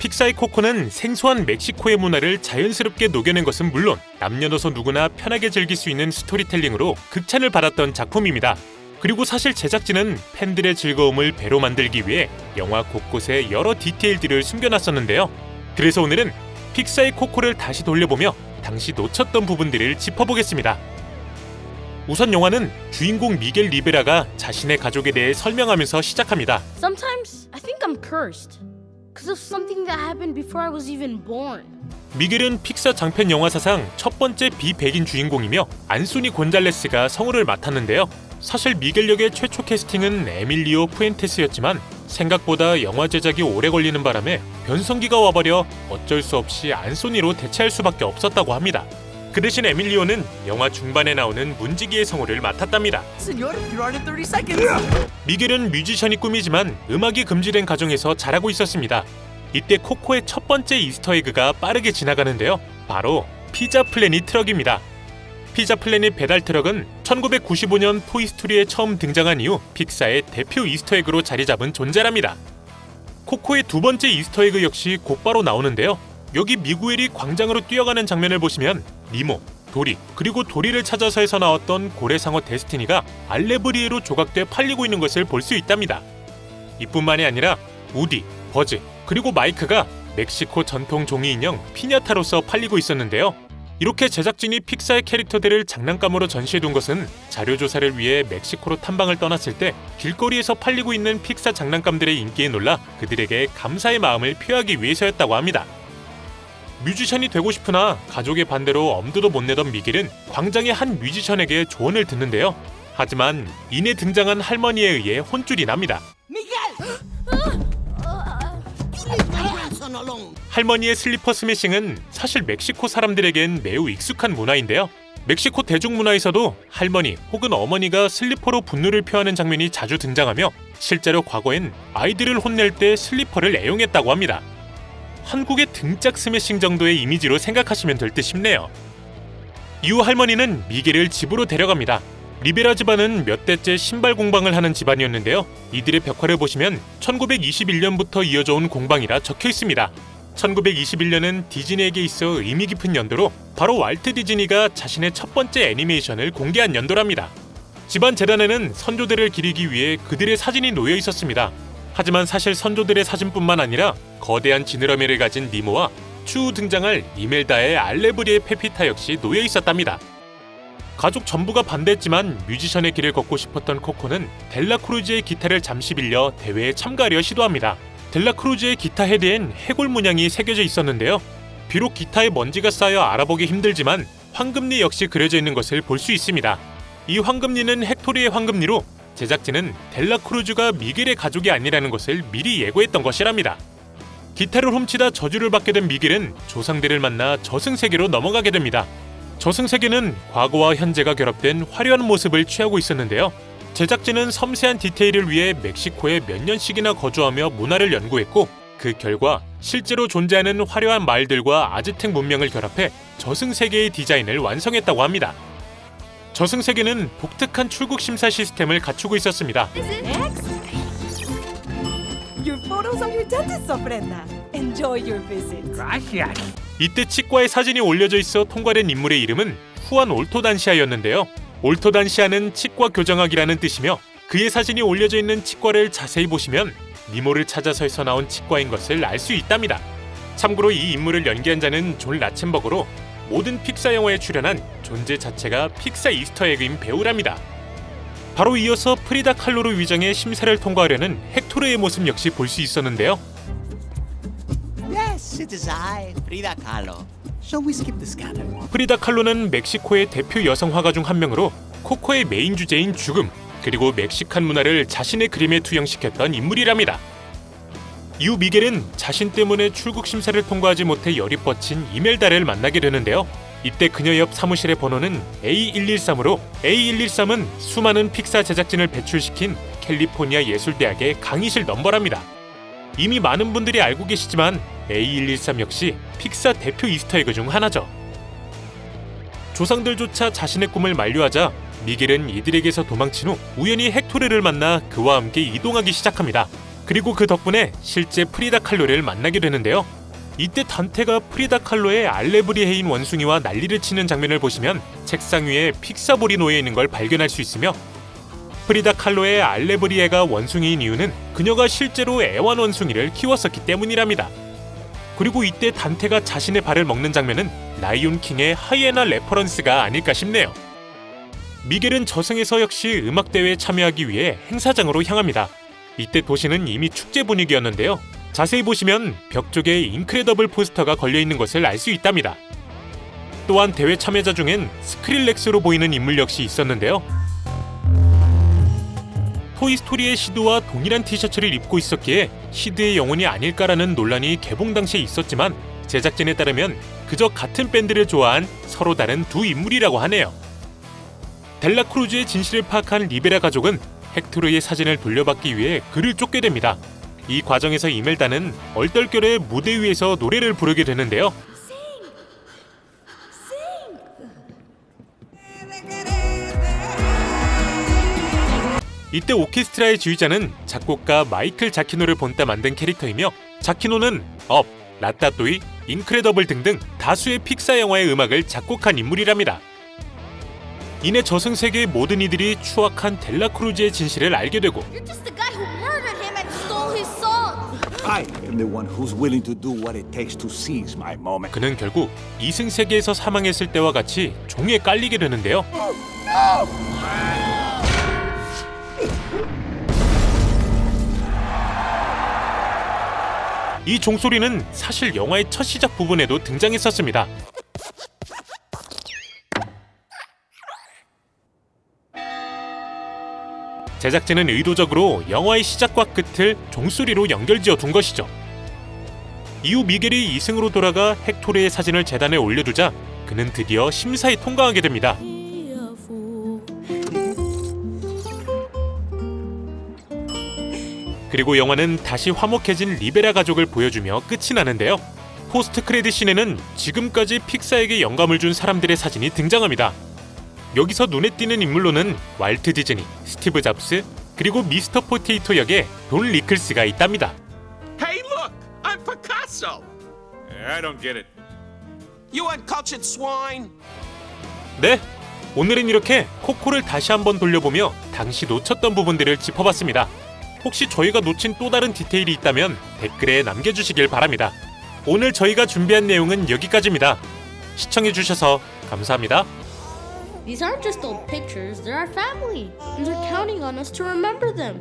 픽사의 코코는 생소한 멕시코의 문화를 자연스럽게 녹여낸 것은 물론 남녀노소 누구나 편하게 즐길 수 있는 스토리텔링으로 극찬을 받았던 작품입니다. 그리고 사실 제작진은 팬들의 즐거움을 배로 만들기 위해 영화 곳곳에 여러 디테일들을 숨겨놨었는데요. 그래서 오늘은 픽사의 코코를 다시 돌려보며 당시 놓쳤던 부분들을 짚어보겠습니다. 우선 영화는 주인공 미겔 리베라가 자신의 가족에 대해 설명하면서 시작합니다. Sometimes I think I'm cursed because of something that happened before I was even born. 미겔은 픽사 장편 영화 사상 첫 번째 비백인 주인공이며 안소니 곤잘레스가 성우를 맡았는데요. 사실 미겔 역의 최초 캐스팅은 에밀리오 푸엔테스였지만 생각보다 영화 제작이 오래 걸리는 바람에 변성기가 와버려 어쩔 수 없이 안소니로 대체할 수밖에 없었다고 합니다. 그 대신 에밀리오는 영화 중반에 나오는 문지기의 성우를 맡았답니다. Señor, you're on in 30 seconds. 미겔은 뮤지션이 꿈이지만 음악이 금지된 가정에서 자라고 있었습니다. 이때 코코의 첫 번째 이스터에그가 빠르게 지나가는데요. 바로 피자 플래닛 트럭입니다. 피자 플래닛 배달 트럭은 1995년 토이스토리에 처음 등장한 이후 픽사의 대표 이스터에그로 자리잡은 존재랍니다. 코코의 두 번째 이스터에그 역시 곧바로 나오는데요. 여기 미구엘이 광장으로 뛰어가는 장면을 보시면 니모, 도리, 그리고 도리를 찾아서에서 나왔던 고래상어 데스티니가 알레브리에로 조각돼 팔리고 있는 것을 볼 수 있답니다. 이뿐만이 아니라 우디, 버즈, 그리고 마이크가 멕시코 전통 종이 인형 피냐타로서 팔리고 있었는데요. 이렇게 제작진이 픽사의 캐릭터들을 장난감으로 전시해둔 것은 자료조사를 위해 멕시코로 탐방을 떠났을 때 길거리에서 팔리고 있는 픽사 장난감들의 인기에 놀라 그들에게 감사의 마음을 표하기 위해서였다고 합니다. 뮤지션이 되고 싶으나 가족의 반대로 엄두도 못 내던 미겔은 광장의 한 뮤지션에게 조언을 듣는데요. 하지만 이내 등장한 할머니에 의해 혼쭐이 납니다. 할머니의 슬리퍼 스매싱은 사실 멕시코 사람들에겐 매우 익숙한 문화인데요. 멕시코 대중문화에서도 할머니 혹은 어머니가 슬리퍼로 분노를 표하는 장면이 자주 등장하며 실제로 과거엔 아이들을 혼낼 때 슬리퍼를 애용했다고 합니다. 한국의 등짝 스매싱 정도의 이미지로 생각하시면 될 듯 싶네요. 이후 할머니는 미겔을 집으로 데려갑니다. 리베라 집안은 몇 대째 신발 공방을 하는 집안이었는데요. 이들의 벽화를 보시면 1921년부터 이어져 온 공방이라 적혀 있습니다. 1921년은 디즈니에게 있어 의미 깊은 연도로 바로 월트 디즈니가 자신의 첫 번째 애니메이션을 공개한 연도랍니다. 집안 재단에는 선조들을 기리기 위해 그들의 사진이 놓여 있었습니다. 하지만 사실 선조들의 사진뿐만 아니라 거대한 지느러미를 가진 니모와 추후 등장할 이멜다의 알레브리에 페피타 역시 놓여 있었답니다. 가족 전부가 반대했지만 뮤지션의 길을 걷고 싶었던 코코는 델라크루즈의 기타를 잠시 빌려 대회에 참가하려 시도합니다. 델라크루즈의 기타 헤드엔 해골 문양이 새겨져 있었는데요. 비록 기타에 먼지가 쌓여 알아보기 힘들지만 황금리 역시 그려져 있는 것을 볼 수 있습니다. 이 황금리는 헥토리의 황금리로 제작진은 델라크루즈가 미겔의 가족이 아니라는 것을 미리 예고했던 것이랍니다. 기타를 훔치다 저주를 받게 된 미겔은 조상들을 만나 저승세계로 넘어가게 됩니다. 저승세계는 과거와 현재가 결합된 화려한 모습을 취하고 있었는데요. 제작진은 섬세한 디테일을 위해 멕시코에 몇 년씩이나 거주하며 문화를 연구했고 그 결과 실제로 존재하는 화려한 마을들과 아즈텍 문명을 결합해 저승세계의 디자인을 완성했다고 합니다. 저승세계는 독특한 출국 심사 시스템을 갖추고 있었습니다. Your photos on your dentist, Ofrenda. Enjoy your visit. Gracias. 이때 치과에 사진이 올려져 있어 통과된 인물의 이름은 후안 올토단시아였는데요. 올토단시아는 치과 교정학이라는 뜻이며 그의 사진이 올려져 있는 치과를 자세히 보시면 니모를 찾아서에서 나온 치과인 것을 알 수 있답니다. 참고로 이 인물을 연기한 자는 존 라첸버그로 모든 픽사 영화에 출연한 존재 자체가 픽사 이스터에그인 배우랍니다. 바로 이어서 프리다 칼로를 위장해 심사를 통과하려는 헥토르의 모습 역시 볼 수 있었는데요. Yes, it is I, Frida Kahlo. Shall we skip the scatter? 프리다 칼로는 멕시코의 대표 여성 화가 중 한 명으로 코코의 메인 주제인 죽음, 그리고 멕시칸 문화를 자신의 그림에 투영시켰던 인물이랍니다. 이후 미겔은 자신 때문에 출국 심사를 통과하지 못해 열이 뻗친 이멜다를 만나게 되는데요. 이때 그녀 옆 사무실의 번호는 A113으로 A113은 수많은 픽사 제작진을 배출시킨 캘리포니아 예술대학의 강의실 넘버랍니다. 이미 많은 분들이 알고 계시지만 A113 역시 픽사 대표 이스터에그 중 하나죠. 조상들조차 자신의 꿈을 만류하자 미겔은 이들에게서 도망친 후 우연히 헥토르를 만나 그와 함께 이동하기 시작합니다. 그리고 그 덕분에 실제 프리다 칼로를 만나게 되는데요. 이때 단테가 프리다 칼로의 알레브리해인 원숭이와 난리를 치는 장면을 보시면 책상 위에 픽사볼이 놓여 있는 걸 발견할 수 있으며, 프리다 칼로의 알레브리에가 원숭이인 이유는 그녀가 실제로 애완 원숭이를 키웠었기 때문이랍니다. 그리고 이때 단테가 자신의 발을 먹는 장면은 라이온 킹의 하이에나 레퍼런스가 아닐까 싶네요. 미겔은 저승에서 역시 음악대회에 참여하기 위해 행사장으로 향합니다. 이때 도시는 이미 축제 분위기였는데요. 자세히 보시면 벽 쪽에 인크레더블 포스터가 걸려있는 것을 알 수 있답니다. 또한 대회 참여자 중엔 스크릴렉스로 보이는 인물 역시 있었는데요. 토이스토리의 시드와 동일한 티셔츠를 입고 있었기에 시드의 영혼이 아닐까라는 논란이 개봉 당시에 있었지만, 제작진에 따르면 그저 같은 밴드를 좋아한 서로 다른 두 인물이라고 하네요. 델라크루즈의 진실을 파악한 리베라 가족은 헥토르의 사진을 돌려받기 위해 그를 쫓게 됩니다. 이 과정에서 이멜다는 얼떨결에 무대 위에서 노래를 부르게 되는데요. 이때 오케스트라의 지휘자는 작곡가 마이클 자키노를 본따 만든 캐릭터이며, 자키노는 업, 라따또이, 인크레더블 등등 다수의 픽사 영화의 음악을 작곡한 인물이랍니다. 이내 저승세계의 모든 이들이 추악한 델라크루즈의 진실을 알게 되고, You're just the guy who murdered him and stole his son. I am the one who's willing to do what it takes to seize my moment. 그는 결국 이승세계에서 사망했을 때와 같이 종에 깔리게 되는데요. 이 종소리는 사실 영화의 첫 시작 부분에도 등장했었습니다. 제작진은 의도적으로 영화의 시작과 끝을 종소리로 연결지어 둔 것이죠. 이후 미겔이 이승으로 돌아가 헥토르의 사진을 재단에 올려두자 그는 드디어 심사에 통과하게 됩니다. 그리고 영화는 다시 화목해진 리베라 가족을 보여주며 끝이 나는데요. 포스트 크레딧 씬에는 지금까지 픽사에게 영감을 준 사람들의 사진이 등장합니다. 여기서 눈에 띄는 인물로는 왈트 디즈니, 스티브 잡스, 그리고 미스터 포테이토 역의 돈 리클스가 있답니다. Hey, look! I'm Picasso! I don't get it. You uncultured swine! 네, 오늘은 이렇게 코코를 다시 한번 돌려보며 당시 놓쳤던 부분들을 짚어봤습니다. 혹시 저희가 놓친 또 다른 디테일이 있다면 댓글에 남겨주시길 바랍니다. 오늘 저희가 준비한 내용은 여기까지입니다. 시청해주셔서 감사합니다. These aren't just old pictures, they're our family, and they're counting on us to remember them.